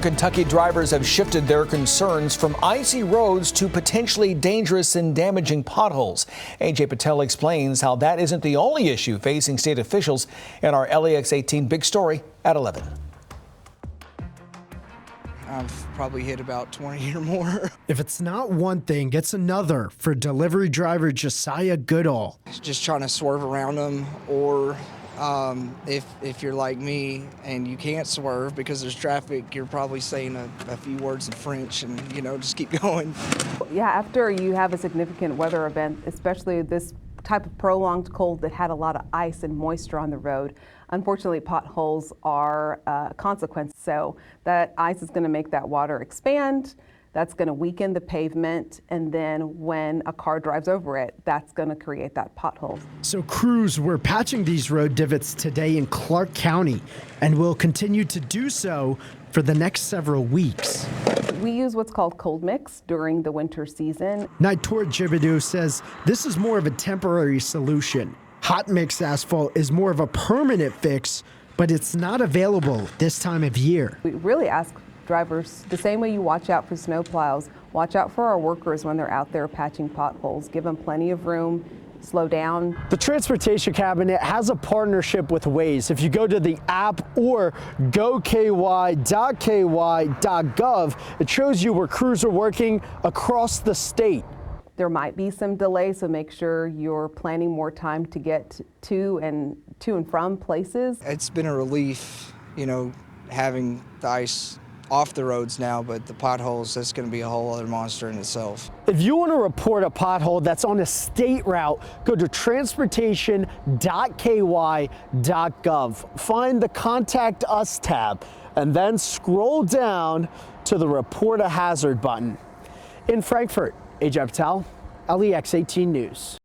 Kentucky drivers have shifted their concerns from icy roads to potentially dangerous and damaging potholes. AJ Patel explains how that isn't the only issue facing state officials in our LEX 18 big story at 11. I've probably hit about 20 or more. If it's not one thing, it's another for delivery driver Josiah Goodall. Just trying to swerve around them, or if you're like me and you can't swerve because there's traffic, you're probably saying a few words in French and, just keep going. Yeah, after you have a significant weather event, especially this type of prolonged cold that had a lot of ice and moisture on the road, unfortunately potholes are a consequence. So that ice is going to make that water expand. That's going to weaken the pavement, and then when a car drives over it, that's going to create that pothole. So crews were patching these road divots today in Clark County and will continue to do so for the next several weeks. We use what's called cold mix during the winter season. Naitor Jibidou says this is more of a temporary solution. Hot mix asphalt is more of a permanent fix, but it's not available this time of year. We really ask drivers, the same way you watch out for snow plows, watch out for our workers when they're out there patching potholes. Give them plenty of room, slow down. The Transportation Cabinet has a partnership with Waze. If you go to the app or goky.ky.gov, it shows you where crews are working across the state. There might be some delay, so make sure you're planning more time to get to and from places. It's been a relief, having the ice off the roads now, but the potholes, that's going to be a whole other monster in itself. If you want to report a pothole that's on a state route, go to transportation.ky.gov. Find the Contact Us tab and then scroll down to the Report a Hazard button. In Frankfort, AJ Patel, LEX 18 News.